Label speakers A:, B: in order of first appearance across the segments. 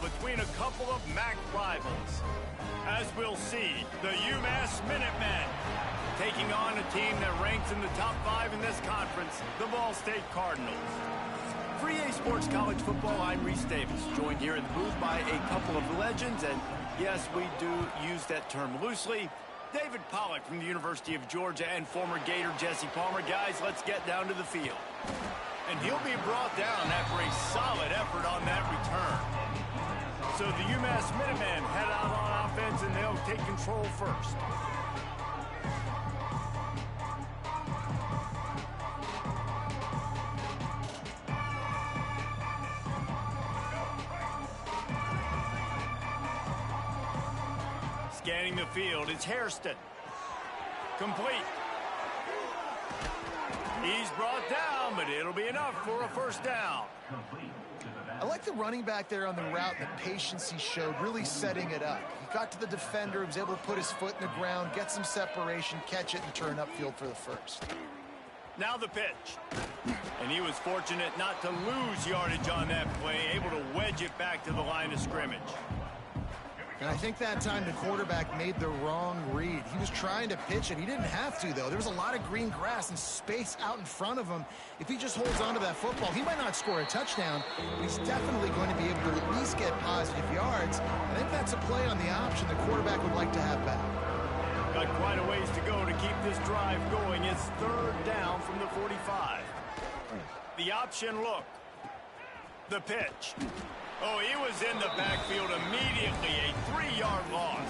A: between a couple of MAC rivals. As we'll see, the UMass Minutemen taking on a team that ranks in the top 5 in this conference, the Ball State Cardinals. For EA Sports College Football, I'm Reese Davis, joined here in the booth by a couple of legends, and yes, we do use that term loosely. David Pollack from the University of Georgia and former Gator Jesse Palmer. Guys, let's get down to the field. And he'll be brought down after a solid effort on that return. So the UMass Minutemen head out on offense, and they'll take control first. Scanning the field, it's Hairston. Complete. He's brought down, but it'll be enough for a first down.
B: I like the running back there on the route, the patience he showed, really setting it up. He got to the defender, was able to put his foot in the ground, get some separation, catch it, and turn upfield for the first.
A: Now the pitch. And he was fortunate not to lose yardage on that play, able to wedge it back to the line of scrimmage.
B: And I think that time the quarterback made the wrong read. He was trying to pitch it. He didn't have to, though. There was a lot of green grass and space out in front of him. If he just holds on to that football, he might not score a touchdown, but he's definitely going to be able to at least get positive yards. I think that's a play on the option the quarterback would like to have back.
A: Got quite a ways to go to keep this drive going. It's third down from the 45. The option look. The pitch. Oh, he was in the backfield immediately, a 3-yard loss.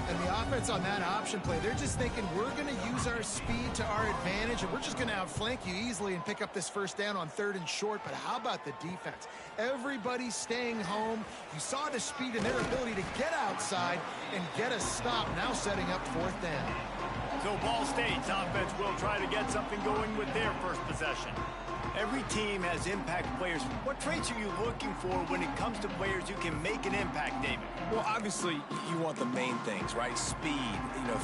B: And the offense on that option play, they're just thinking we're going to use our speed to our advantage, and we're just going to outflank you easily and pick up this first down on 3rd and short. But how about the defense? Everybody's staying home. You saw the speed and their ability to get outside and get a stop, now setting up 4th down.
A: So Ball State's offense will try to get something going with their first possession. Every team has impact players. What traits are you looking for when it comes to players who can make an impact, David?
C: Well, obviously, you want the main things, right? Speed,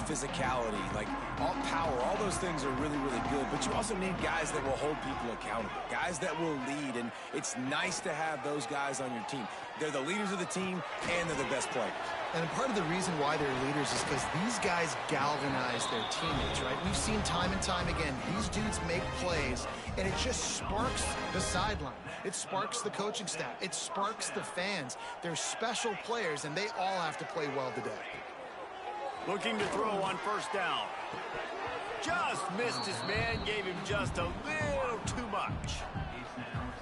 C: physicality, like all power, all those things are really, really good. But you also need guys that will hold people accountable, guys that will lead. And it's nice to have those guys on your team. They're the leaders of the team, and they're the best players.
B: And part of the reason why they're leaders is because these guys galvanize their teammates, right? We've seen time and time again, these dudes make plays, and it just sparks the sideline. It sparks the coaching staff. It sparks the fans. They're special players, and they all have to play well today.
A: Looking to throw on first down. Just missed his man, gave him just a little too much.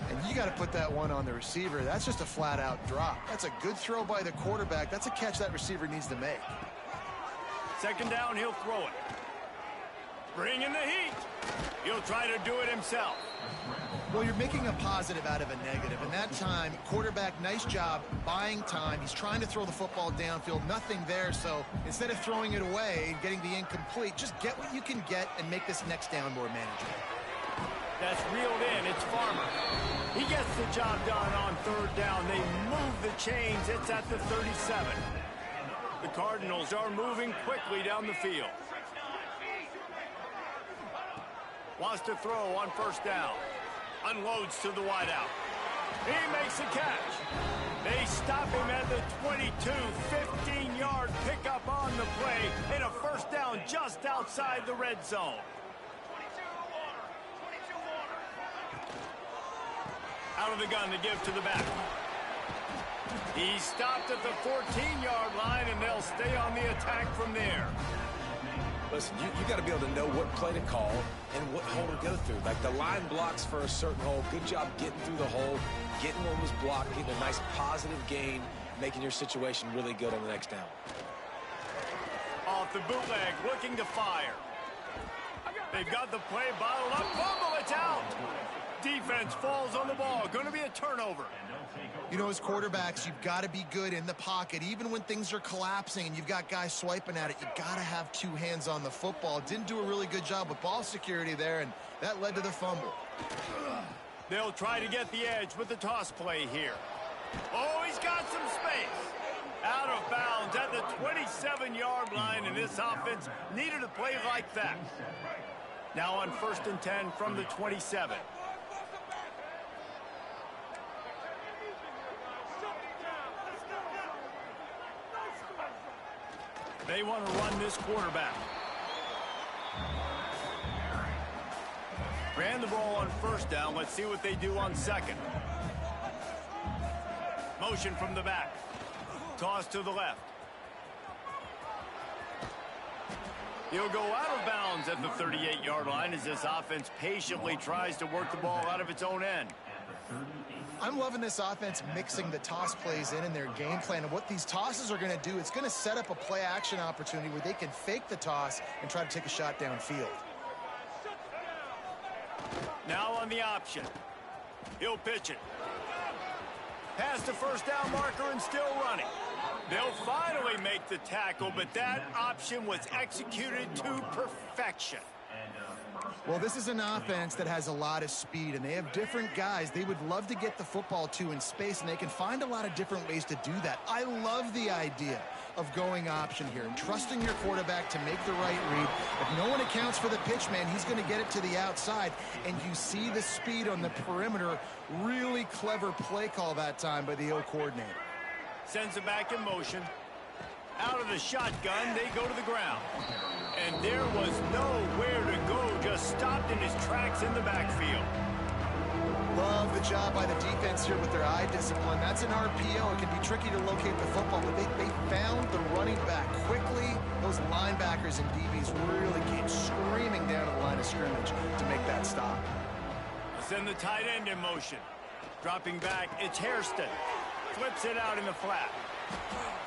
B: And you got to put that one on the receiver. That's just a flat-out drop. That's a good throw by the quarterback. That's a catch that receiver needs to make.
A: Second down, he'll throw it. Bring in the heat. He'll try to do it himself.
B: Well, you're making a positive out of a negative. And that time, quarterback, nice job buying time. He's trying to throw the football downfield. Nothing there. So instead of throwing it away and getting the incomplete, just get what you can get and make this next down more manageable.
A: That's reeled in. It's Farmer. He gets the job done on third down. They move the chains. It's at the 37. The Cardinals are moving quickly down the field. Wants to throw on first down. Unloads to the wideout. He makes a catch. They stop him at the 22. 15-yard pickup on the play. And a first down just outside the red zone. Out of the gun to give to the back. He stopped at the 14-yard line, and they'll stay on the attack from there.
C: Listen, you got to be able to know what play to call and what hole to go through. Like the line blocks for a certain hole. Good job getting through the hole, getting what was blocked, getting a nice positive gain, making your situation really good on the next down.
A: Off the bootleg, looking to fire. They've got the play bottled up. Fumble, it's out. Defense falls on the ball. Going to be a turnover.
B: You know, as quarterbacks, you've got to be good in the pocket. Even when things are collapsing and you've got guys swiping at it, you've got to have 2 hands on the football. Didn't do a really good job with ball security there, and that led to the fumble.
A: They'll try to get the edge with the toss play here. Oh, he's got some space. Out of bounds at the 27-yard line, and this offense needed a play like that. Now on 1st and 10 from the 27. They want to run this quarterback. Ran the ball on first down. Let's see what they do on second. Motion from the back. Toss to the left. He'll go out of bounds at the 38-yard line as this offense patiently tries to work the ball out of its own end.
B: I'm loving this offense mixing the toss plays in their game plan. And what these tosses are going to do, it's going to set up a play-action opportunity where they can fake the toss and try to take a shot downfield.
A: Now on the option. He'll pitch it. Past the first down marker and still running. They'll finally make the tackle, but that option was executed to perfection.
B: Well, this is an offense that has a lot of speed, and they have different guys they would love to get the football to in space, and they can find a lot of different ways to do that. I love the idea of going option here and trusting your quarterback to make the right read. If no one accounts for the pitch, man, he's going to get it to the outside, and you see the speed on the perimeter. Really clever play call that time by the O coordinator.
A: Sends it back in motion. Out of the shotgun, they go to the ground. And there was nowhere to go, just stopped in his tracks in the backfield.
B: Love the job by the defense here with their eye discipline. That's an RPO. It can be tricky to locate the football, but they found the running back quickly. Those linebackers and DBs really came screaming down to the line of scrimmage to make that stop.
A: Send the tight end in motion. Dropping back, it's Hairston. Flips it out in the flat.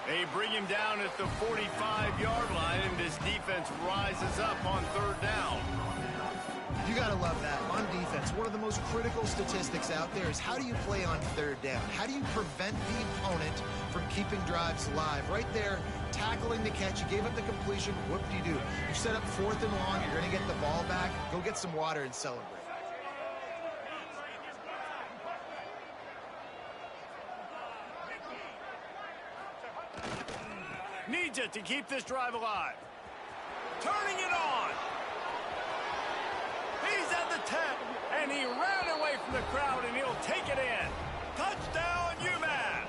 A: They bring him down at the 45-yard line, and this defense rises up on third down.
B: You got to love that. On defense, one of the most critical statistics out there is how do you play on third down? How do you prevent the opponent from keeping drives alive? Right there, tackling the catch. You gave up the completion. What do? You set up fourth and long. You're going to get the ball back. Go get some water and celebrate.
A: Needs it to keep this drive alive. Turning it on. He's at the 10, and he ran away from the crowd, and he'll take it in. Touchdown, UMass.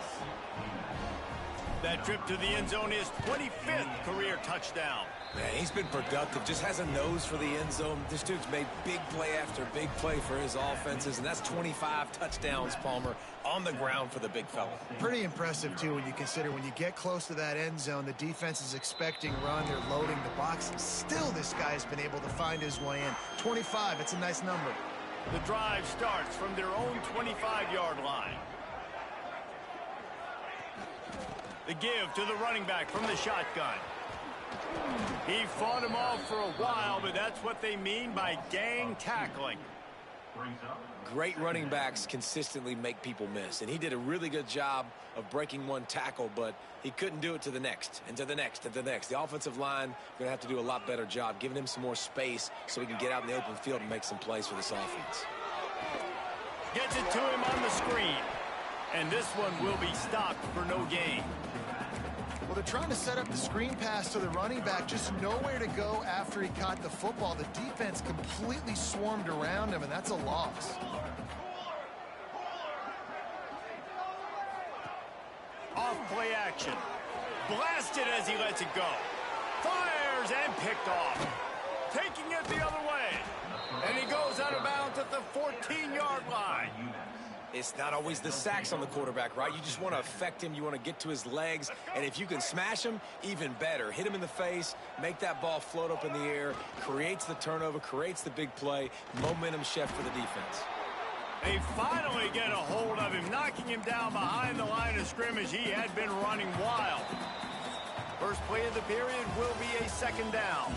A: That trip to the end zone is 25th career touchdown.
C: Man, he's been productive, just has a nose for the end zone. This dude's made big play after big play for his offenses, and that's 25 touchdowns, Palmer, on the ground for the big fella.
B: Pretty impressive, too, when you consider when you get close to that end zone, the defense is expecting run, they're loading the box, and still this guy's been able to find his way in. 25, it's a nice number.
A: The drive starts from their own 25-yard line. The give to the running back from the shotgun. He fought him off for a while, but that's what they mean by gang tackling.
C: Great running backs consistently make people miss, and he did a really good job of breaking one tackle, but he couldn't do it to the next, and to the next, and to the next. The offensive line going to have to do a lot better job, giving him some more space so he can get out in the open field and make some plays for this offense.
A: Gets it to him on the screen, and this one will be stopped for no gain.
B: Well, they're trying to set up the screen pass to the running back, just nowhere to go after he caught the football. The defense completely swarmed around him, and that's a loss.
A: Off play action. Blasted as he lets it go. Fires and picked off. Taking it the other way. And he goes out of bounds at the 14-yard line.
C: It's not always the sacks on the quarterback, right? You just want to affect him. You want to get to his legs. And if you can smash him, even better. Hit him in the face, make that ball float up in the air, creates the turnover, creates the big play, momentum shift for the defense.
A: They finally get a hold of him, knocking him down behind the line of scrimmage. He had been running wild. First play of the period will be a second down.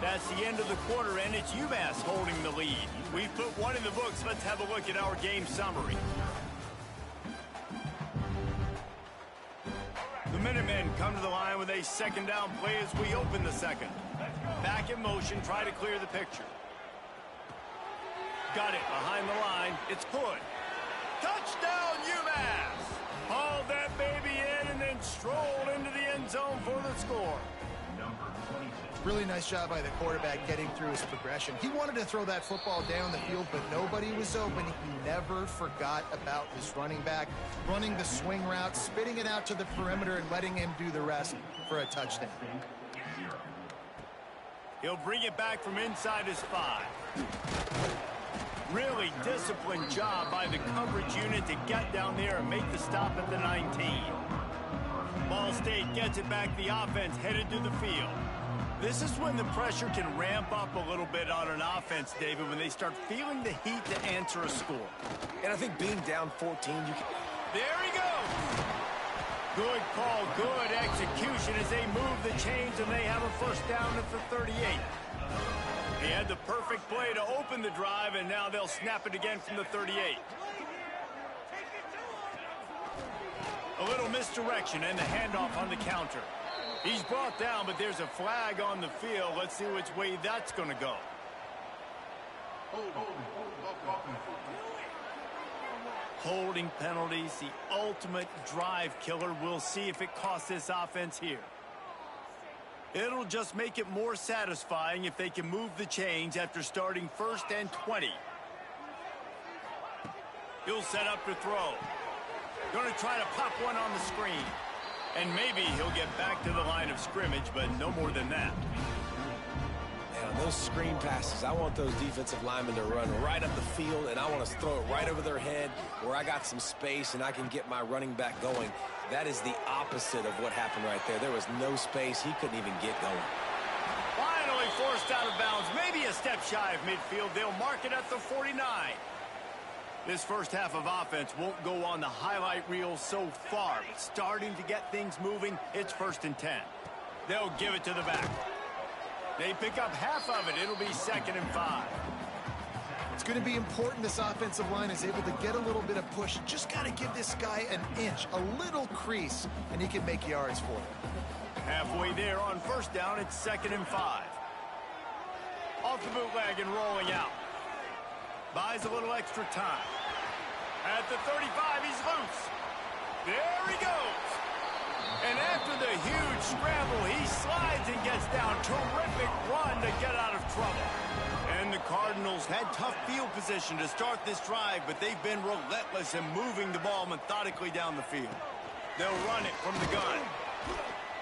A: That's the end of the quarter, and it's UMass holding the lead. We've put one in the books. Let's have a look at our game summary. The Minutemen come to the line with a second down play as we open the second. Back in motion, try to clear the picture. Got it behind the line. It's Hood. Touchdown, UMass! Hauled that baby in and then strolled into the end zone for the score.
B: Really nice job by the quarterback getting through his progression. He wanted to throw that football down the field, but nobody was open. He never forgot about his running back, running the swing route, spitting it out to the perimeter, and letting him do the rest for a touchdown.
A: He'll bring it back from inside his 5. Really disciplined job by the coverage unit to get down there and make the stop at the 19. Ball State gets it back. The offense headed to the field. This is when the pressure can ramp up a little bit on an offense, David, when they start feeling the heat to answer a score.
C: And I think being down 14, you can...
A: There he goes! Good call, good execution as they move the chains, and they have a first down at the 38. He had the perfect play to open the drive, and now they'll snap it again from the 38. A little misdirection and the handoff on the counter. He's brought down, but there's a flag on the field. Let's see which way that's going to go. Holding penalties, the ultimate drive killer. We'll see if it costs this offense here. It'll just make it more satisfying if they can move the chains after starting 1st and 20. He'll set up to throw. Going to try to pop one on the screen. And maybe he'll get back to the line of scrimmage, but no more than that.
C: And on those screen passes, I want those defensive linemen to run right up the field, and I want to throw it right over their head where I got some space and I can get my running back going. That is the opposite of what happened right there. There was no space. He couldn't even get going.
A: Finally forced out of bounds, maybe a step shy of midfield. They'll mark it at the 49. This first half of offense won't go on the highlight reel so far, but starting to get things moving, it's 1st and 10. They'll give it to the back. They pick up half of it. It'll be 2nd and 5.
B: It's going to be important this offensive line is able to get a little bit of push. Just got to give this guy an inch, a little crease, and he can make yards for it.
A: Halfway there on 1st down, it's 2nd and 5. Off the bootleg and rolling out. Buys a little extra time. At the 35, he's loose. There he goes. And after the huge scramble, he slides and gets down. Terrific run to get out of trouble. And the Cardinals had tough field position to start this drive, but they've been relentless in moving the ball methodically down the field. They'll run it from the gun.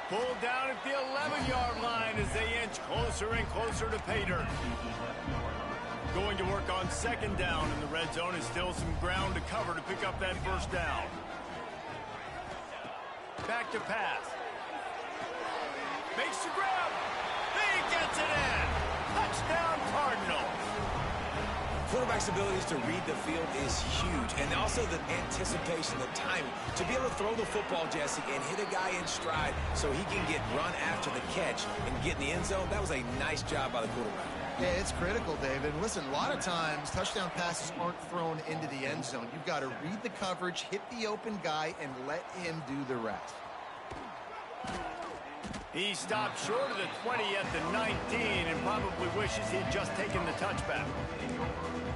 A: Pulled down at the 11-yard line as they inch closer and closer to pay dirt. Going to work on 2nd down in the red zone, and still some ground to cover to pick up that first down. Back to pass. Makes the grab. He gets it in. Touchdown Cardinals.
C: Quarterback's abilities to read the field is huge, and also the anticipation, the timing. To be able to throw the football, Jesse, and hit a guy in stride so he can get run after the catch and get in the end zone, that was a nice job by the quarterback.
B: Yeah, it's critical, David. Listen, a lot of times touchdown passes aren't thrown into the end zone. You've got to read the coverage, hit the open guy, and let him do the rest.
A: He stopped short of the 20 at the 19 and probably wishes he'd just taken the touchback.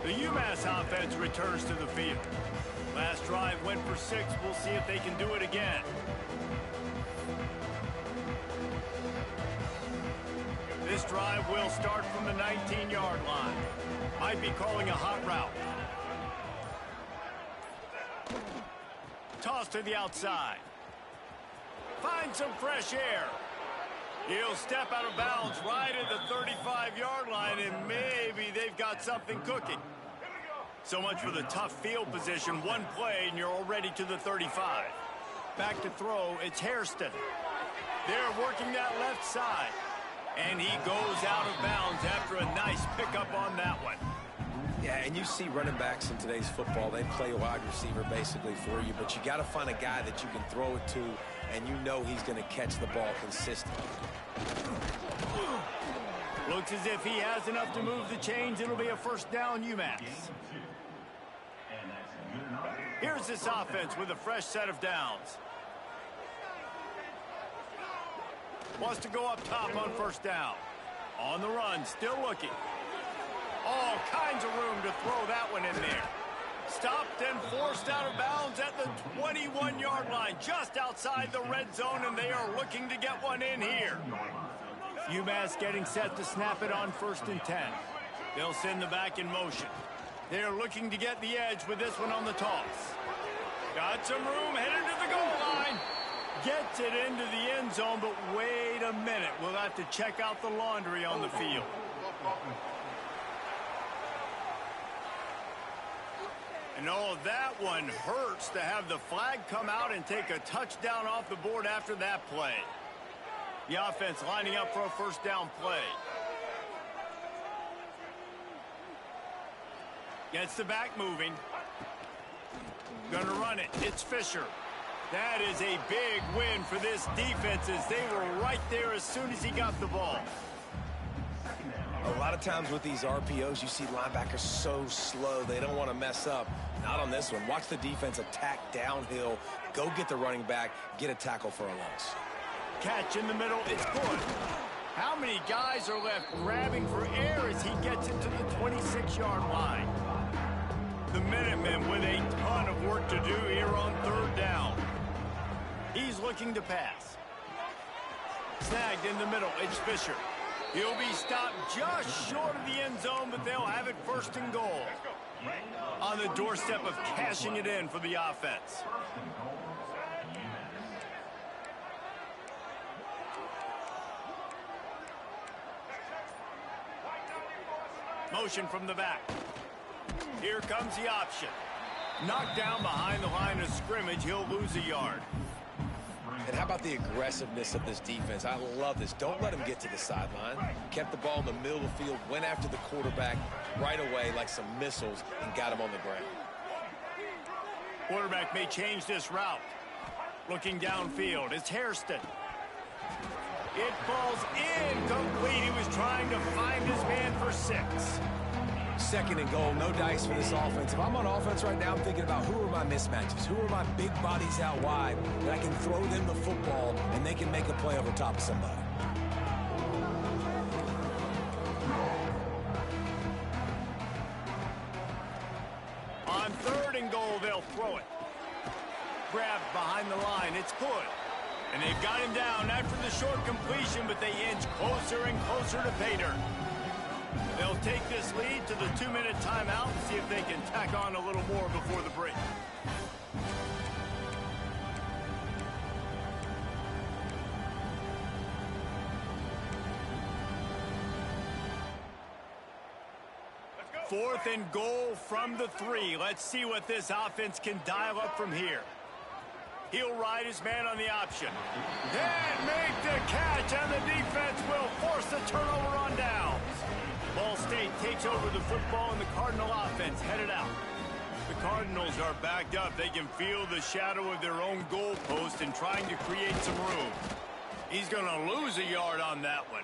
A: The UMass offense returns to the field. Last drive went for 6. We'll see if they can do it again. This drive will start from the 19-yard line. Might be calling a hot route. Toss to the outside. Find some fresh air. He'll step out of bounds right at the 35-yard line, and maybe they've got something cooking. So much for the tough field position. One play, and you're already to the 35. Back to throw, it's Hairston. They're working that left side. And he goes out of bounds after a nice pickup on that one.
C: Yeah, and you see running backs in today's football, they play a wide receiver basically for you, but you got to find a guy that you can throw it to, and you know he's going to catch the ball consistently.
A: Looks as if he has enough to move the chains. It'll be a first down UMass. Here's this offense with a fresh set of downs. Wants to go up top on first down. On the run, still looking. All kinds of room to throw that one in there. Stopped and forced out of bounds at the 21-yard line, just outside the red zone, and they are looking to get one in here. UMass getting set to snap it on 1st and 10. They'll send the back in motion. They're looking to get the edge with this one on the toss. Got some room, headed to the goal line. Gets gets it into the end zone, but wait a minute. We'll have to check out the laundry on the field. And oh, that one hurts to have the flag come out and take a touchdown off the board after that play. The offense lining up for a first down play. Gets the back moving. Gonna run it. It's Fisher. That is a big win for this defense as they were right there as soon as he got the ball.
C: A lot of times with these RPOs, you see linebackers so slow, they don't want to mess up. Not on this one. Watch the defense attack downhill, go get the running back, get a tackle for a loss.
A: Catch in the middle, it's good. How many guys are left grabbing for air as he gets into the 26-yard line? The Minutemen with a ton of work to do here on third down. He's looking to pass. Snagged in the middle, it's Fisher. He'll be stopped just short of the end zone, but they'll have it first and goal. On the doorstep of cashing it in for the offense. Motion from the back. Here comes the option. Knocked down behind the line of scrimmage, he'll lose a yard.
C: And how about the aggressiveness of this defense? I love this. Don't let him get to the sideline. Kept the ball in the middle of the field, went after the quarterback right away like some missiles and got him on the ground.
A: Quarterback may change this route. Looking downfield, it's Hairston. It falls incomplete. He was trying to find his man for 6.
C: Second and goal, no dice for this offense. If I'm on offense right now, I'm thinking about who are my mismatches? Who are my big bodies out wide that I can throw them the football and they can make a play over top of somebody?
A: On third and goal, they'll throw it. Grabbed behind the line, it's good. And they've got him down after the short completion, but they inch closer and closer to pay dirt. They'll take this lead to the 2-minute timeout and see if they can tack on a little more before the break. Fourth and goal from the 3. Let's see what this offense can dial up from here. He'll ride his man on the option. And make the catch, and the defense will force the turnover on downs. Ball State takes over the football, and the Cardinal offense headed out. The Cardinals are backed up. They can feel the shadow of their own goalpost and trying to create some room. He's going to lose a yard on that one.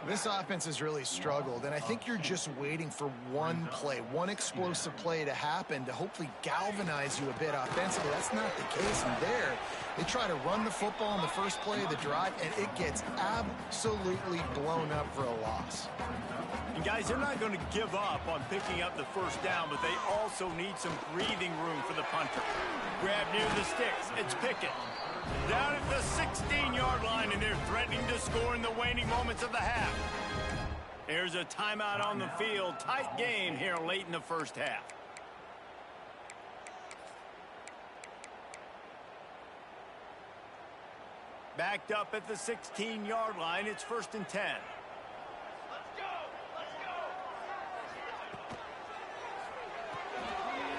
B: This offense has really struggled, and I think you're just waiting for one play, one explosive play to happen to hopefully galvanize you a bit offensively. That's not the case in there. They try to run the football in the first play of the drive, and it gets absolutely blown up for a loss.
A: And guys, they're not going to give up on picking up the first down, but they also need some breathing room for the punter. Grab near the sticks. It's Pickett. Down at the 16-yard line, and they're threatening to score in the waning moments of the half. There's a timeout on the field. Tight game here late in the first half. Backed up at the 16-yard line. It's 1st and 10.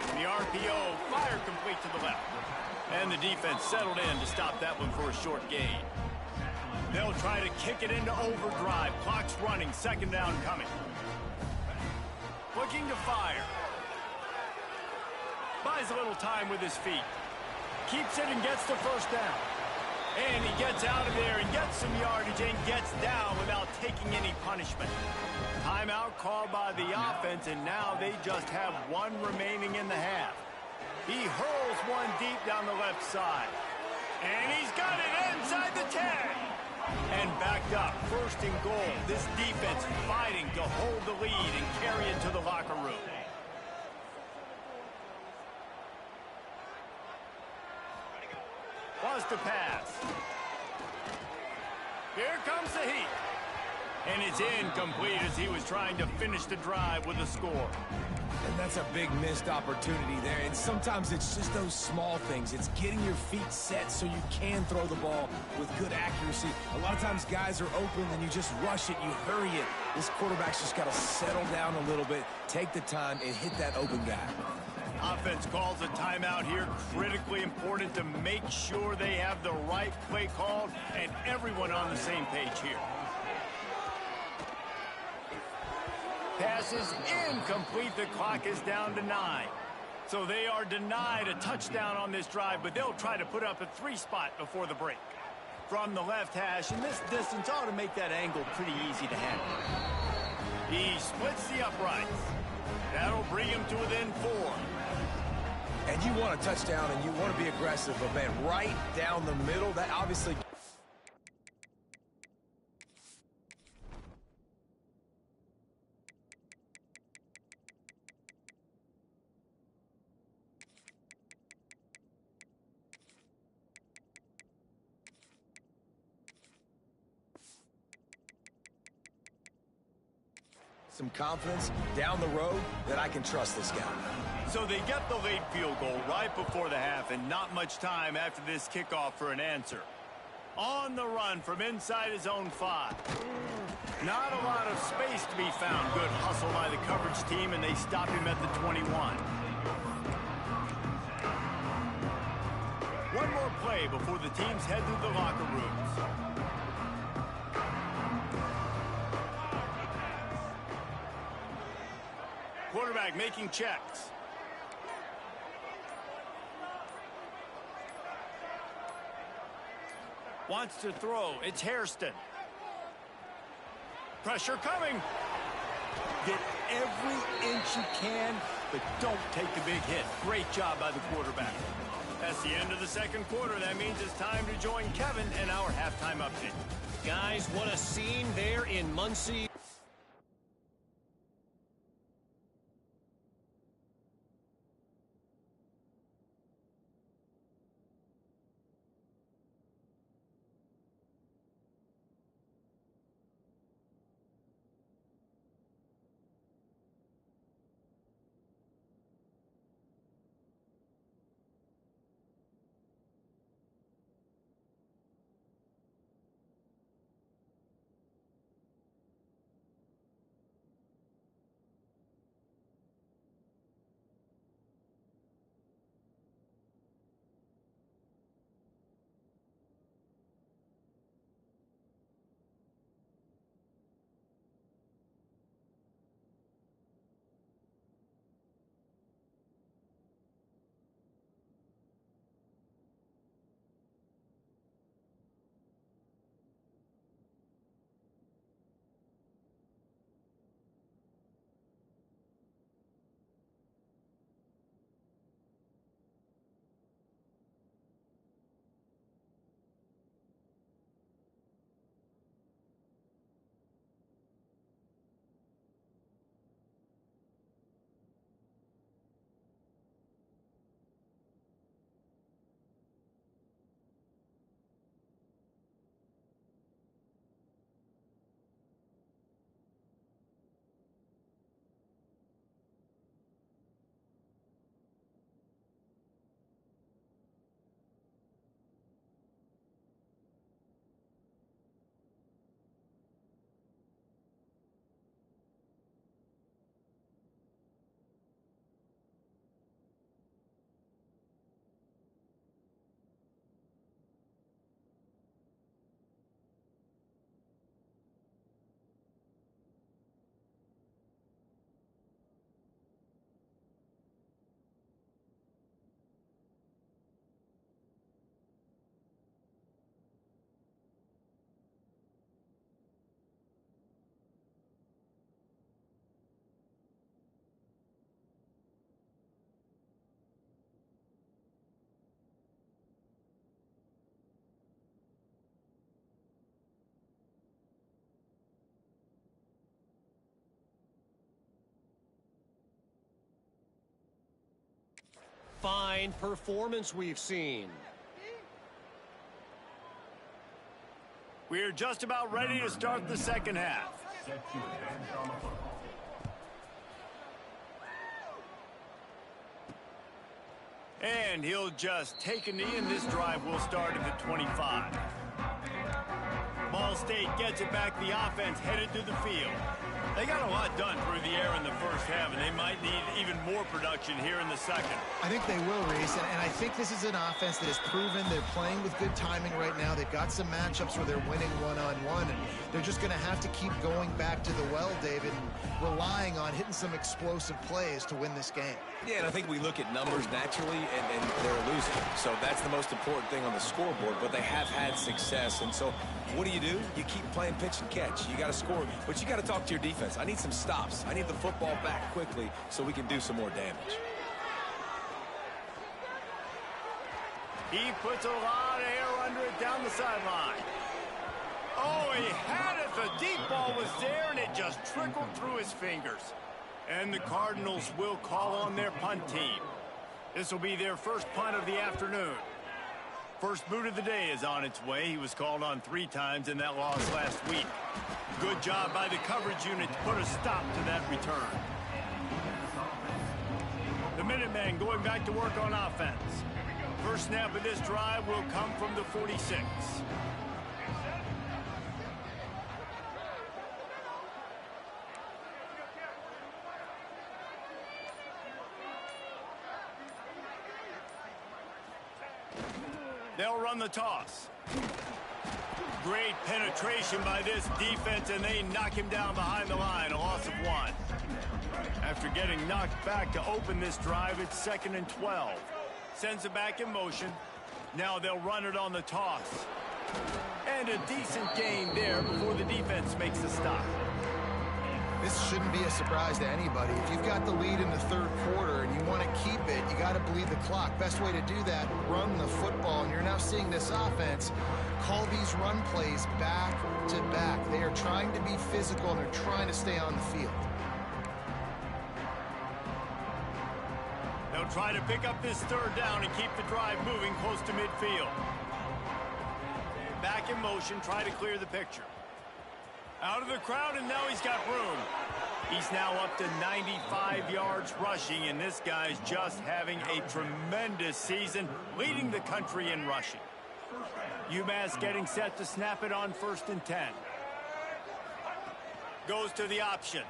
A: The RPO, fire complete to the left. And the defense settled in to stop that one for a short gain. They'll try to kick it into overdrive. Clock's running, second down coming. Looking to fire. Buys a little time with his feet. Keeps it and gets the first down. And he gets out of there and gets some yardage and gets down without taking any punishment. Timeout called by the offense, and now they just have one remaining in the half. He hurls one deep down the left side. And he's got it inside the 10. And backed up, 1st and goal. This defense fighting to hold the lead and carry it to the locker room. Was to pass. Here comes the heat. And it's incomplete as he was trying to finish the drive with a score.
C: And that's a big missed opportunity there. And sometimes it's just those small things. It's getting your feet set so you can throw the ball with good accuracy. A lot of times guys are open and you just rush it, you hurry it. This quarterback's just got to settle down a little bit, take the time, and hit that open guy.
A: Offense calls a timeout here. Critically important to make sure they have the right play called and everyone on the same page here. Pass is incomplete. The clock is down to 9. So they are denied a touchdown on this drive, but they'll try to put up a 3-spot before the break. From the left hash, and this distance ought to make that angle pretty easy to handle. He splits the uprights. That'll bring him to within 4.
C: And you want a touchdown and you want to be aggressive, but man, right down the middle, that obviously... some confidence down the road that I can trust this guy.
A: So they get the late field goal right before the half, and not much time after this kickoff for an answer. On the run from inside his own 5. Not a lot of space to be found. Good hustle by the coverage team, and they stop him at the 21. One more play before the teams head to the locker rooms. Quarterback making checks. Wants to throw. It's Hairston. Pressure coming. Get every inch you can, but don't take the big hit. Great job by the quarterback. That's the end of the second quarter. That means it's time to join Kevin in our halftime update.
D: Guys, what a scene there in Muncie. Fine performance we've seen.
A: We're just about ready to start the second half. And he'll just take a knee, and this drive will start at the 25. Ball State gets it back. The offense headed to the field. They got a lot done through the air in the first half, and they might need even more production here in the second.
B: I think they will, Reese, and I think this is an offense that has proven they're playing with good timing right now. They've got some matchups where they're winning one-on-one, and they're just going to have to keep going back to the well, David, and relying on hitting some explosive plays to win this game.
C: Yeah, and I think we look at numbers naturally, and they're losing. So that's the most important thing on the scoreboard, but they have had success. And so what do? You keep playing pitch and catch. You got to score, but you got to talk to your defense. I need some stops. I need the football back quickly so we can do some more damage.
A: He puts a lot of air under it down the sideline. Oh, he had it. The deep ball was there, and it just trickled through his fingers. And the Cardinals will call on their punt team. This will be their first punt of the afternoon. First boot of the day is on its way. He was called on 3 times in that loss last week. Good job by the coverage unit to put a stop to that return. The Minutemen going back to work on offense. First snap of this drive will come from the 46. They'll run the toss. Great penetration by this defense, and they knock him down behind the line, a loss of 1. After getting knocked back to open this drive, it's 2nd and 12. Sends it back in motion. Now they'll run it on the toss. And a decent gain there before the defense makes a stop.
B: This shouldn't be a surprise to anybody. If you've got the lead in the third quarter and you want to keep it, you got to bleed the clock. Best way to do that, run the football. And you're now seeing this offense call these run plays back to back. They are trying to be physical, and they're trying to stay on the field.
A: They'll try to pick up this third down and keep the drive moving close to midfield. Back in motion, try to clear the picture. Out of the crowd, and now he's got room. He's now up to 95 yards rushing, and this guy's just having a tremendous season, leading the country in rushing. UMass getting set to snap it on 1st and 10. Goes to the option.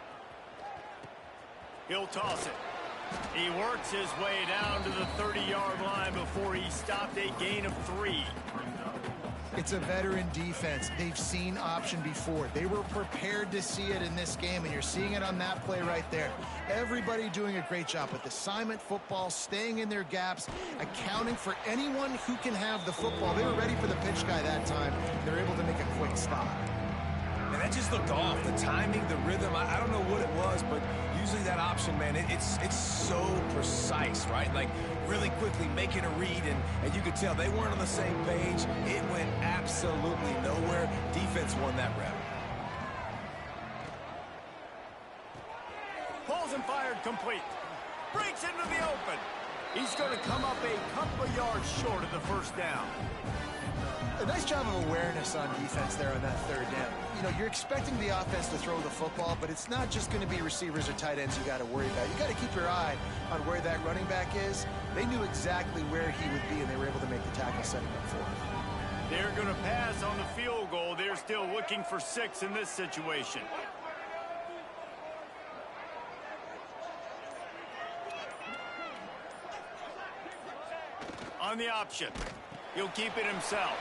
A: He'll toss it. He works his way down to the 30-yard line before he stopped, a gain of 3.
B: It's a veteran defense. They've seen option before. They were prepared to see it in this game, and you're seeing it on that play right there. Everybody doing a great job with assignment football, staying in their gaps, accounting for anyone who can have the football. They were ready for the pitch guy that time. They're able to make a quick stop.
C: And that just looked off. The timing, the rhythm, I don't know what it was, but usually that option, man, it's so precise, right? Like, really quickly making a read, and you could tell they weren't on the same page. It went absolutely nowhere. Defense won that rep.
A: Pulls and fired complete. Breaks into the open. He's going to come up a couple of yards short of the first down.
B: A nice job of awareness on defense there on that third down. You know, you're expecting the offense to throw the football, but it's not just going to be receivers or tight ends you got to worry about. You got to keep your eye on where that running back is. They knew exactly where he would be, and they were able to make the tackle, setting up for him.
A: They're going to pass on the field goal. They're still looking for 6 in this situation. On the option. He'll keep it himself.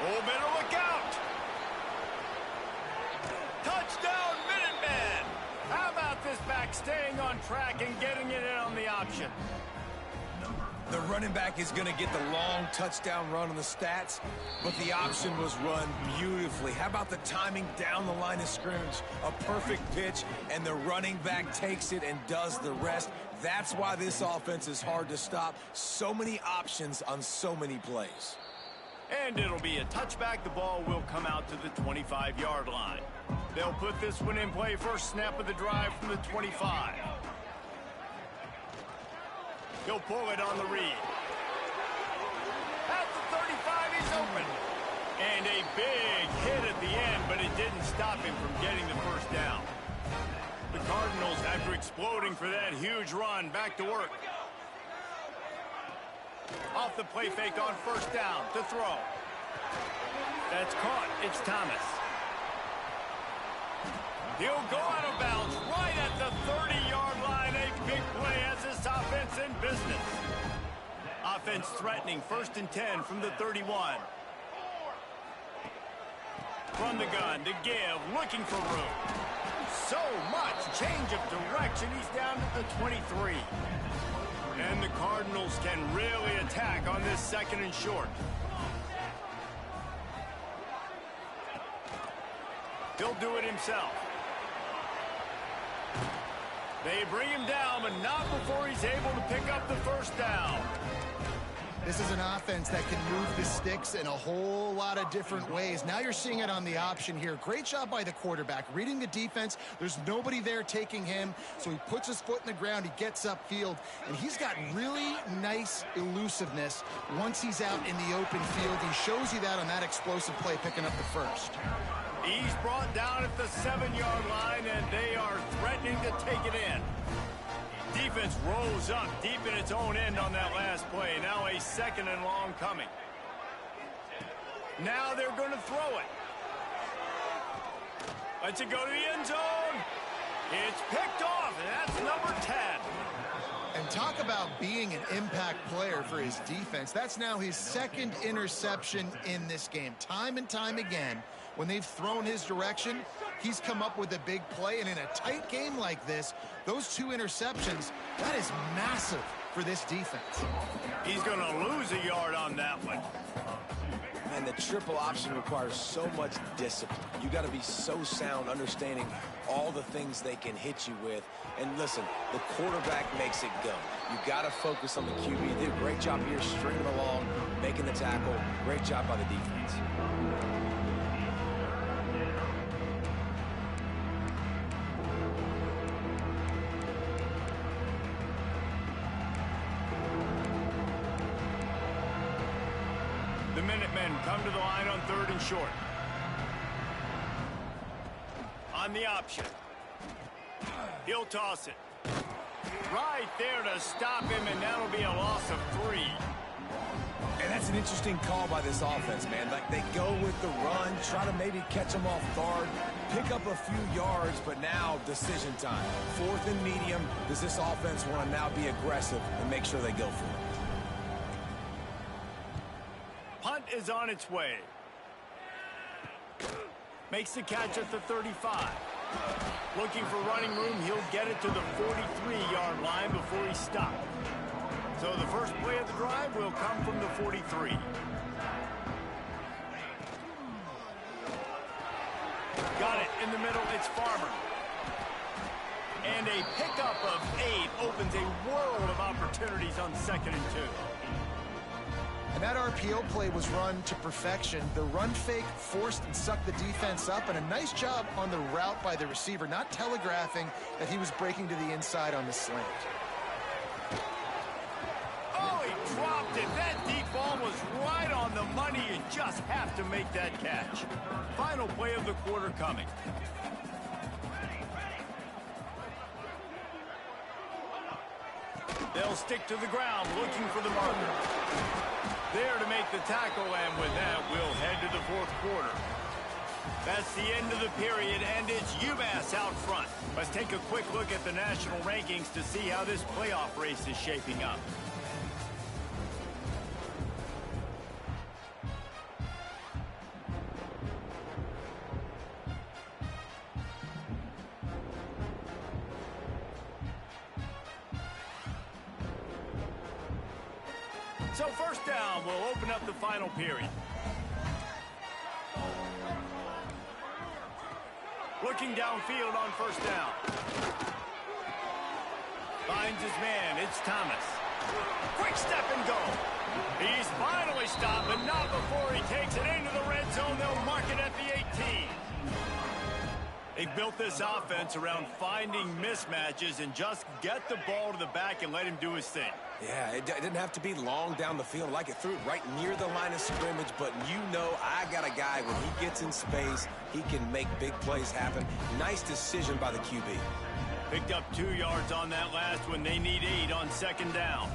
A: Oh, better look out. Touchdown, Minutemen. How about this back staying on track and getting it in on the option?
C: The running back is going to get the long touchdown run on the stats, but the option was run beautifully. How about the timing down the line of scrimmage? A perfect pitch, and the running back takes it and does the rest. That's why this offense is hard to stop. So many options on so many plays.
A: And it'll be a touchback. The ball will come out to the 25-yard line. They'll put this one in play. First snap of the drive from the 25. He'll pull it on the read. At the 35, he's open. And a big hit didn't stop him from getting the first down. The Cardinals, after exploding for that huge run, back to work. Off the play fake on first down to throw. That's caught. It's Thomas. He'll go out of bounds right at the 30-yard line. A big play as this offense in business. Offense threatening, 1st and 10 from the 31. From the gun to give, looking for room. So much change of direction. He's down to the 23. And the Cardinals can really attack on this 2nd and short. He'll do it himself. They bring him down, but not before he's able to pick up the first down.
B: This is an offense that can move the sticks in a whole lot of different ways. Now you're seeing it on the option here. Great job by the quarterback. Reading the defense, there's nobody there taking him, so he puts his foot in the ground, he gets upfield, and he's got really nice elusiveness once he's out in the open field. He shows you that on that explosive play, picking up the first.
A: He's brought down at the 7-yard line, and they are threatening to take it in. Defense rolls up deep in its own end on that last play. Now a 2nd and long coming. Now they're going to throw it. Lets it go to the end zone. It's picked off, and that's number 10.
B: And talk about being an impact player for his defense. That's now his 2nd interception in this game. Time and time again, when they've thrown his direction, he's come up with a big play. And in a tight game like this, those 2 interceptions, that is massive for this defense.
A: He's going to lose a yard on that one.
C: And the triple option requires so much discipline. You got to be so sound, understanding all the things they can hit you with. And listen, the quarterback makes it go. You got to focus on the QB. He did a great job here stringing along, making the tackle. Great job by the defense.
A: The Minutemen come to the line on 3rd and short. On the option. He'll toss it. Right there to stop him, and that'll be a loss of 3.
C: And that's an interesting call by this offense, man. Like, they go with the run, try to maybe catch them off guard, pick up a few yards, but now decision time. 4th and medium. Does this offense want to now be aggressive and make sure they go for it?
A: Punt is on its way. Makes the catch at the 35. Looking for running room, he'll get it to the 43-yard line before he stopped. So the first play of the drive will come from the 43. Got it in the middle, it's Farmer. And a pickup of 8 opens a world of opportunities on 2nd and 2.
B: And that RPO play was run to perfection. The run fake forced and sucked the defense up, and a nice job on the route by the receiver, not telegraphing that he was breaking to the inside on the slant.
A: Oh, he dropped it. That deep ball was right on the money. You just have to make that catch. Final play of the quarter coming. They'll stick to the ground, looking for the marker. There to make the tackle, and with that, we'll head to the 4th quarter. That's the end of the period, and it's UMass out front. Let's take a quick look at the national rankings to see how this playoff race is shaping up. So 1st down will open up the final period. Looking downfield on 1st down. Finds his man. It's Thomas. Quick step and go. He's finally stopped, but not before he takes it into the red zone. They'll mark it at the 18. They've built this offense around finding mismatches and just get the ball to the back and let him do his thing.
C: Yeah, it didn't have to be long down the field. Like it threw it right near the line of scrimmage, but you know I got a guy, when he gets in space, he can make big plays happen. Nice decision by the QB.
A: Picked up 2 yards on that last one. They need 8 on second down.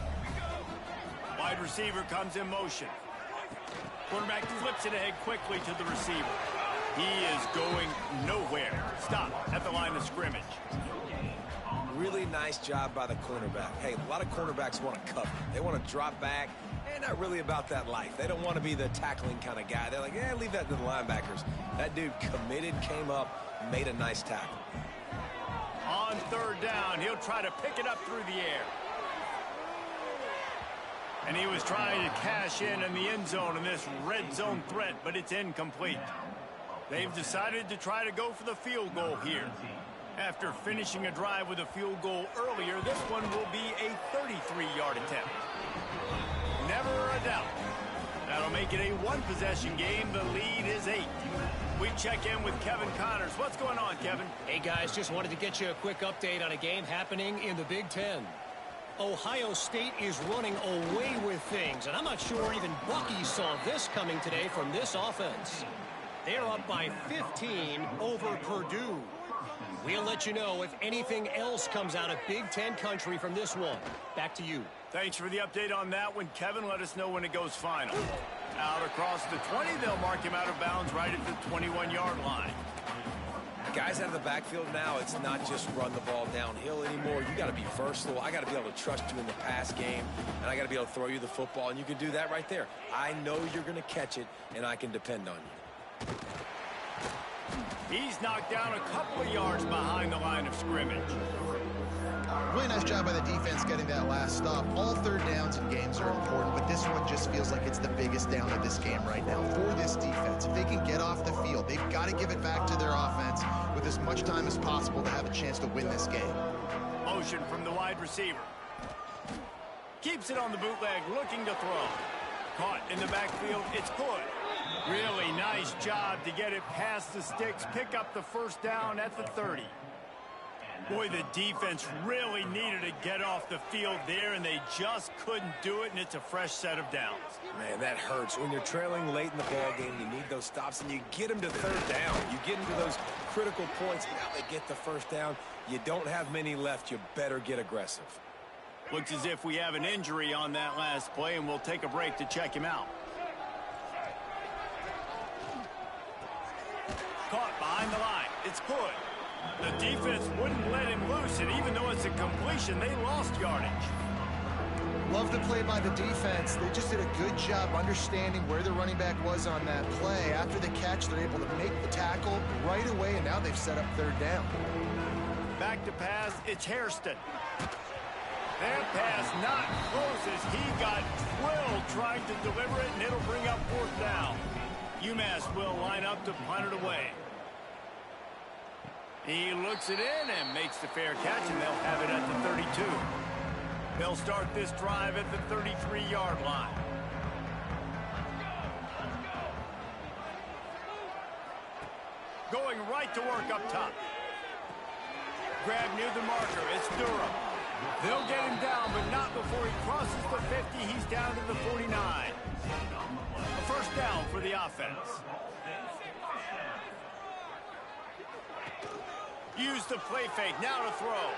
A: Wide receiver comes in motion. Quarterback flips it ahead quickly to the receiver. He is going nowhere. Stop at the line of scrimmage.
C: Really nice job by the cornerback. Hey, a lot of cornerbacks want to cover. They want to drop back. They're not really about that life. They don't want to be the tackling kind of guy. They're like, yeah, leave that to the linebackers. That dude committed, came up, made a nice tackle.
A: On third down, he'll try to pick it up through the air. And he was trying to cash in the end zone in this red zone threat, but it's incomplete. They've decided to try to go for the field goal here. After finishing a drive with a field goal earlier, this one will be a 33-yard attempt. Never a doubt. That'll make it a one-possession game. The lead is 8. We check in with Kevin Connors. What's going on, Kevin?
D: Hey, guys, just wanted to get you a quick update on a game happening in the Big Ten. Ohio State is running away with things, and I'm not sure even Bucky saw this coming today from this offense. They're up by 15 over Purdue. We'll let you know if anything else comes out of Big Ten country from this one. Back to you.
A: Thanks for the update on that one, Kevin. Let us know when it goes final. Out across the 20, they'll mark him out of bounds right at the 21-yard line.
C: Guys out of the backfield now, it's not just run the ball downhill anymore. You got to be versatile. I got to be able to trust you in the pass game, and I got to be able to throw you the football, and you can do that right there. I know you're going to catch it, and I can depend on you.
A: He's knocked down a couple of yards behind the line of scrimmage.
B: Really nice job by the defense getting that last stop. All third downs in games are important, but this one just feels like it's the biggest down of this game right now for this defense. If they can get off the field, they've got to give it back to their offense with as much time as possible to have a chance to win this game.
A: Motion from the wide receiver. Keeps it on the bootleg, looking to throw. Caught in the backfield, it's good. Really nice job to get it past the sticks, pick up the first down at the 30. Boy, the defense really needed to get off the field there, and they just couldn't do it, and it's a fresh set of downs.
C: Man, that hurts. When you're trailing late in the ball game, you need those stops, and you get them to third down. You get into those critical points. Now they get the first down. You don't have many left. You better get aggressive.
A: Looks as if we have an injury on that last play, and we'll take a break to check him out. Caught behind the line. It's good. The defense wouldn't let him loose, and even though it's a completion, they lost yardage.
B: Love the play by the defense. They just did a good job understanding where the running back was on that play. After the catch, they're able to make the tackle right away, and now they've set up third down.
A: Back to pass, it's Hairston. That pass not close as he got drilled trying to deliver it, and it'll bring up fourth down. UMass will line up to punt it away. He looks it in and makes the fair catch, and they'll have it at the 32. They'll start this drive at the 33-yard line. Going right to work up top. Grab near the marker. It's Durham. They'll get him down, but not before he crosses the 50. He's down to the 49. A first down for the offense. Use the play fake, now to throw.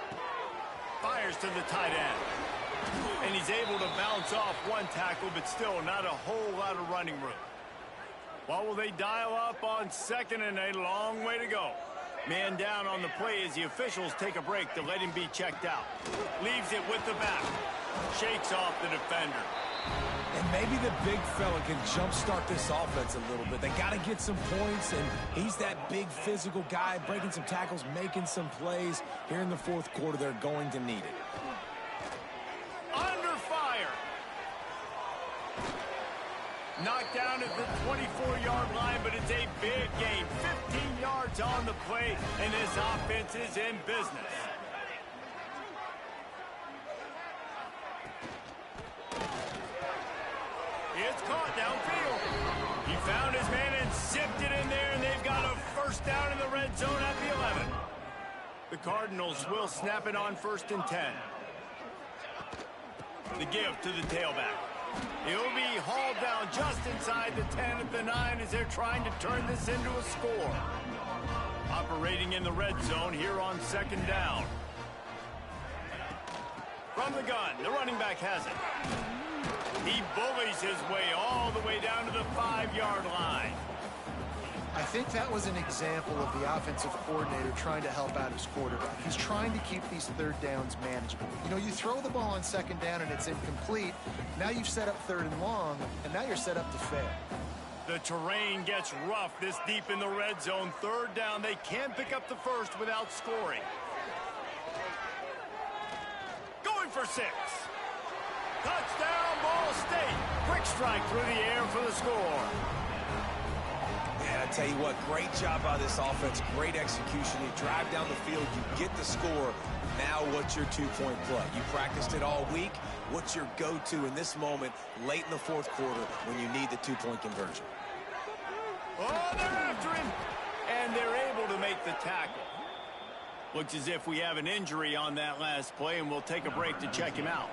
A: Fires to the tight end. And he's able to bounce off one tackle, but still not a whole lot of running room. What will they dial up on second, and a long way to go? Man down on the play as the officials take a break to let him be checked out. Leaves it with the back. Shakes off the defender.
C: And maybe the big fella can jumpstart this offense a little bit. They got to get some points, and he's that big physical guy, breaking some tackles, making some plays. Here in the fourth quarter, they're going to need it.
A: Under fire. Knocked down at the 24-yard line, but it's a big gain. 15 yards on the play, and this offense is in business. It's caught downfield. He found his man and zipped it in there, and they've got a first down in the red zone at the 11. The Cardinals will snap it on 1st and 10. The give to the tailback. He'll be hauled down just inside the 10 at the 9 as they're trying to turn this into a score. Operating in the red zone here on 2nd down. From the gun, the running back has it. He bullies his way all the way down to the 5-yard line.
B: I think that was an example of the offensive coordinator trying to help out his quarterback. He's trying to keep these 3rd downs manageable. You know, you throw the ball on 2nd down and it's incomplete. Now you've set up 3rd and long, and now you're set up to fail.
A: The terrain gets rough this deep in the red zone. 3rd down, they can't pick up the first without scoring. Going for 6. Touchdown, Ball State. Quick strike through the air for the score.
C: Man, I tell you what, great job by this offense. Great execution. You drive down the field, you get the score. Now what's your 2-point play? You practiced it all week. What's your go-to in this moment late in the 4th quarter when you need the 2-point conversion?
A: Oh, they're after him. And they're able to make the tackle. Looks as if we have an injury on that last play, and we'll take a break to check him out.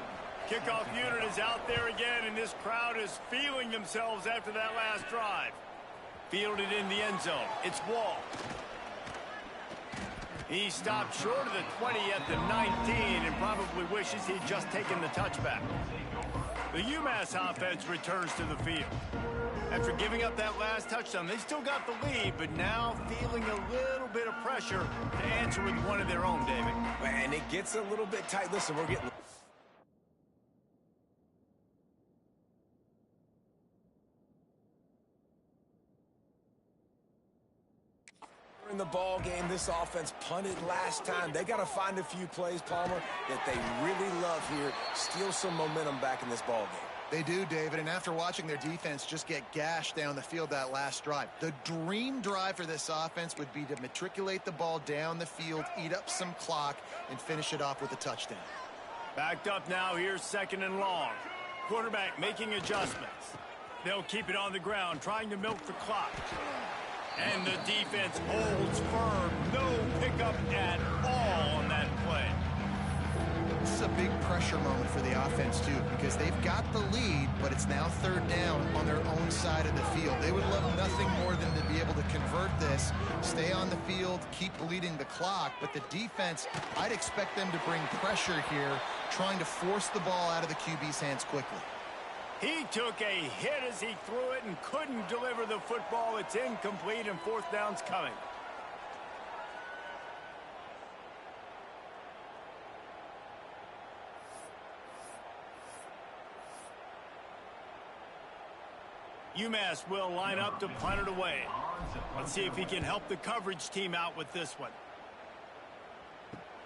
A: Kickoff unit is out there again, and this crowd is feeling themselves after that last drive. Fielded in the end zone. It's Wall. He stopped short of the 20 at the 19 and probably wishes he'd just taken the touchback. The UMass offense returns to the field. After giving up that last touchdown, they still got the lead, but now feeling a little bit of pressure to answer with one of their own, David.
C: And it gets a little bit tight. Listen, we're getting... in the ball game, this offense punted last time. They got to find a few plays, Palmer, that they really love here. Steal some momentum back in this ball game.
B: They do, David, and after watching their defense just get gashed down the field that last drive, the dream drive for this offense would be to matriculate the ball down the field, eat up some clock, and finish it off with a touchdown.
A: Backed up now, here's 2nd and long. Quarterback making adjustments. They'll keep it on the ground, trying to milk the clock. And the defense holds firm. No pickup at all on that play.
B: This is a big pressure moment for the offense, too, because they've got the lead, but it's now 3rd down on their own side of the field. They would love nothing more than to be able to convert this, stay on the field, keep bleeding the clock. But the defense, I'd expect them to bring pressure here, trying to force the ball out of the QB's hands quickly.
A: He took a hit as he threw it and couldn't deliver the football. It's incomplete, and 4th down's coming. UMass will line up to punt it away. Let's see if he can help the coverage team out with this one.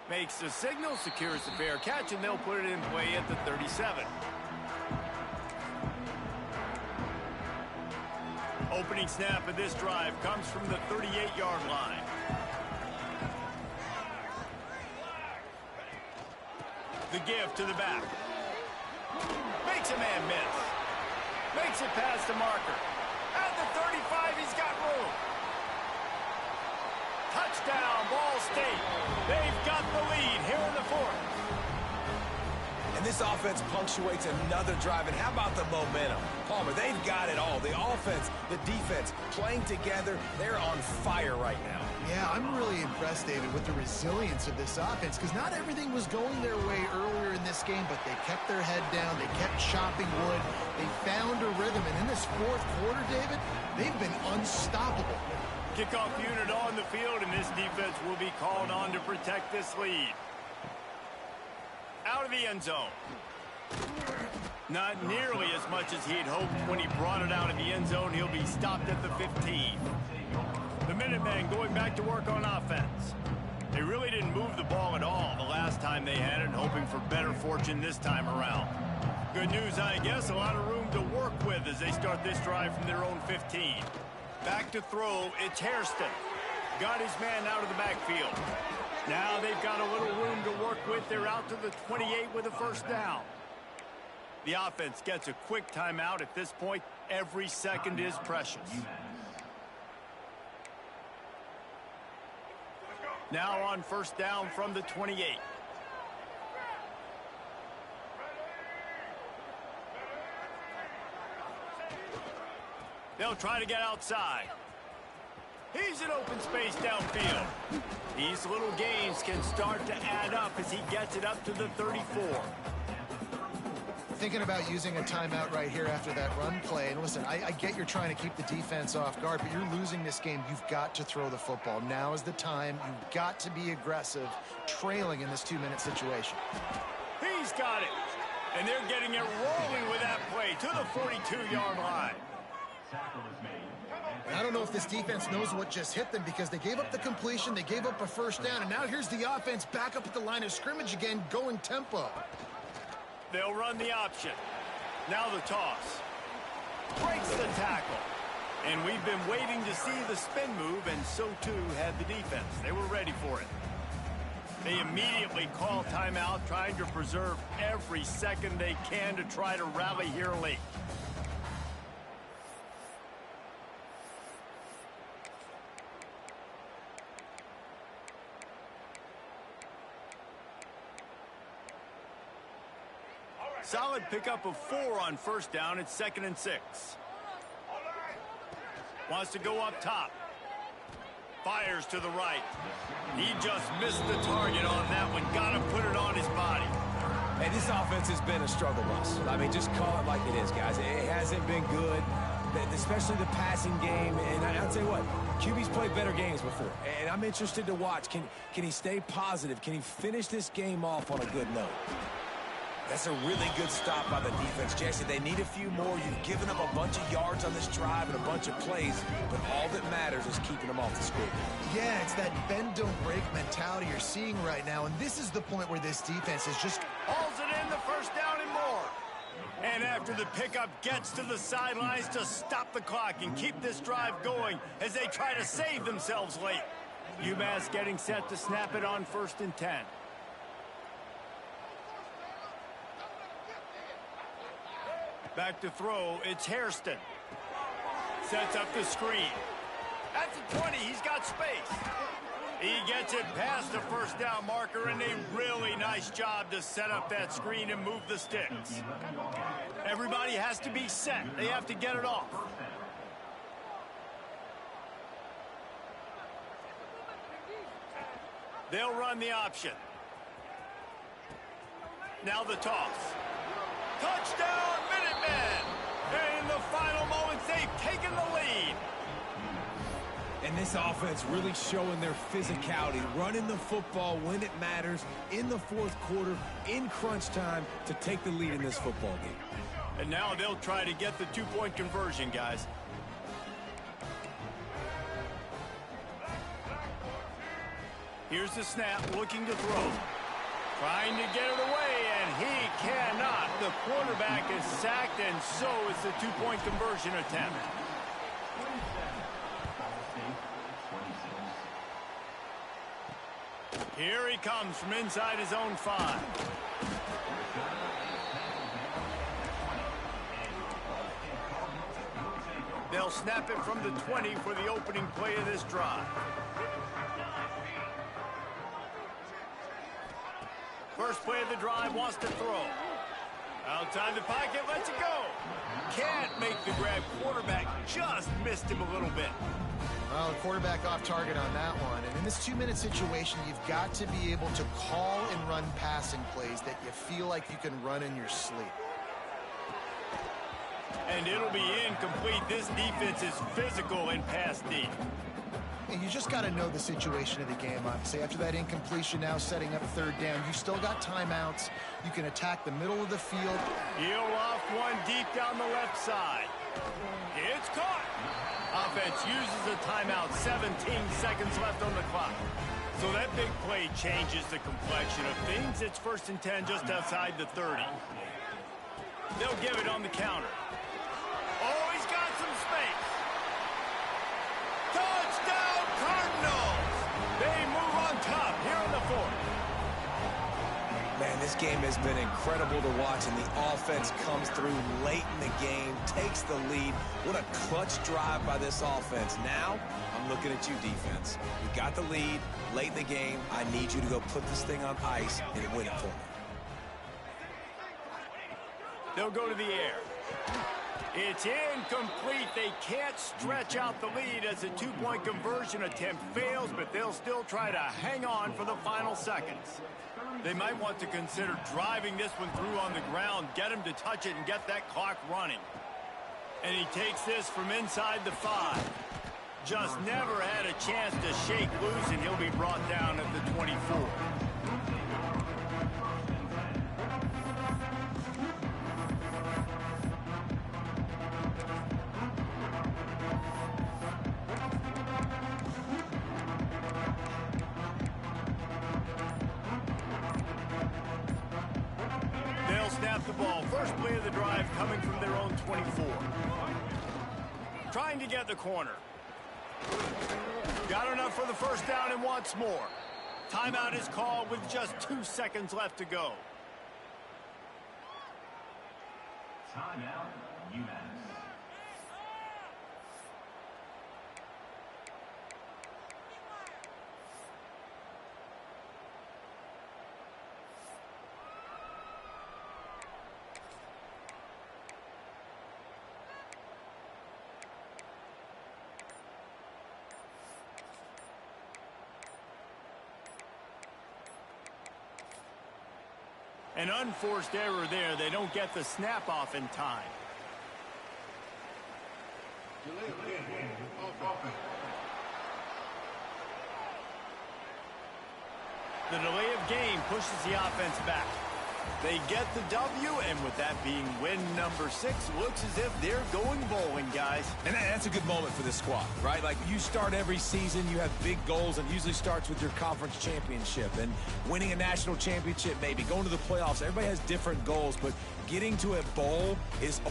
A: Makes the signal, secures the fair catch, and they'll put it in play at the 37. Opening snap of this drive comes from the 38-yard line. The give to the back. Makes a man miss. Makes it past the marker. At the 35, he's got room. Touchdown, Ball State. They've got the lead here in the 4th.
C: And this offense punctuates another drive. And how about the momentum? Palmer, they've got it all. The offense, the defense, playing together. They're on fire right now.
B: Yeah, I'm really impressed, David, with the resilience of this offense, because not everything was going their way earlier in this game, but they kept their head down. They kept chopping wood. They found a rhythm. And in this 4th quarter, David, they've been unstoppable.
A: Kickoff unit on the field, and this defense will be called on to protect this lead. Out of the end zone. Not nearly as much as he had hoped when he brought it out of the end zone. He'll be stopped at the 15. The Minutemen going back to work on offense. They really didn't move the ball at all the last time they had it, hoping for better fortune this time around. Good news, I guess, a lot of room to work with as they start this drive from their own 15. Back to throw, it's Hairston. Got his man out of the backfield. Now they've got a little room to work with. They're out to the 28 with a 1st down. The offense gets a quick timeout at this point. Every second is precious. Now on 1st down from the 28. They'll try to get outside. He's in open space downfield. These little gains can start to add up as he gets it up to the 34.
B: Thinking about using a timeout right here after that run play. And listen, I get you're trying to keep the defense off guard, but you're losing this game. You've got to throw the football. Now is the time. You've got to be aggressive, trailing in this 2-minute situation.
A: He's got it. And they're getting it rolling with that play to the 42-yard line.
B: I don't know if this defense knows what just hit them because they gave up the completion, they gave up a first down, and now here's the offense back up at the line of scrimmage again, going tempo.
A: They'll run the option. Now the toss. Breaks the tackle. And we've been waiting to see the spin move, and so too had the defense. They were ready for it. They immediately call timeout, trying to preserve every second they can to try to rally here late. Solid pickup of 4 on first down. It's 2nd and 6. Wants to go up top. Fires to the right. He just missed the target on that one. Got to put it on his body.
C: Hey, this offense has been a struggle bus. I mean, just call it like it is, guys. It hasn't been good, especially the passing game. And I'll tell you what, QB's played better games before. And I'm interested to watch. Can he stay positive? Can he finish this game off on a good note? That's a really good stop by the defense, Jesse. They need a few more. You've given them a bunch of yards on this drive and a bunch of plays, but all that matters is keeping them off the scoreboard.
B: Yeah, it's that bend, don't break mentality you're seeing right now, and this is the point where this defense is just...
A: Hauls it in, the first down and more. And after the pickup, gets to the sidelines to stop the clock and keep this drive going as they try to save themselves late. UMass getting set to snap it on 1st and 10. Back to throw, it's Hairston. Sets up the screen. At the 20, he's got space. He gets it past the first down marker, and a really nice job to set up that screen and move the sticks. Everybody has to be set. They have to get it off. They'll run the option. Now the toss. Touchdown, Minutemen! And in the final moments, they've taken the lead.
C: And this offense really showing their physicality, running the football when it matters, in the 4th quarter, in crunch time, to take the lead in this football game.
A: And now they'll try to get the 2-point conversion, guys. Here's the snap, looking to throw. Trying to get it away, and he cannot. The quarterback is sacked, and so is the 2-point conversion attempt. Here he comes from inside his own 5. They'll snap it from the 20 for the opening play of this drive. First play of the drive, wants to throw. Outside the pocket, lets it go. Can't make the grab. Quarterback just missed him a little bit.
B: Well, the quarterback off target on that one. And in this 2-minute situation, you've got to be able to call and run passing plays that you feel like you can run in your sleep.
A: And it'll be incomplete. This defense is physical and pass deep.
B: And you just got to know the situation of the game, obviously. After that incompletion, now setting up 3rd down, you still got timeouts. You can attack the middle of the field.
A: He'll off one deep down the left side. It's caught. Offense uses a timeout. 17 seconds left on the clock. So that big play changes the complexion of things. It's 1st and 10 just outside the 30. They'll give it on the counter. Oh, he's got some space. Touchdown, Cardinals! They move on top here in the 4th.
C: Man, this game has been incredible to watch, and the offense comes through late in the game, takes the lead. What a clutch drive by this offense. Now, I'm looking at you, defense. You got the lead late in the game. I need you to go put this thing on ice and win it for me.
A: They'll go to the air. It's incomplete. They can't stretch out the lead as a two-point conversion attempt fails, but they'll still try to hang on for the final seconds. They might want to consider driving this one through on the ground, get him to touch it and get that clock running. And he takes this from inside the 5. Just never had a chance to shake loose, and he'll be brought down at the 24. They'll snap the ball. First play of the drive coming from their own 24. Trying to get the corner. Got enough for the first down and wants more. Timeout is called with just 2 seconds left to go.
E: Timeout, UMass.
A: An unforced error there. They don't get the snap off in time. The delay of game pushes the offense back. They get the W, and with that being win number 6, looks as if they're going bowling, guys.
C: And that's a good moment for this squad, right? Like, you start every season, you have big goals, and it usually starts with your conference championship and winning a national championship, maybe going to the playoffs. Everybody has different goals, but getting to a bowl is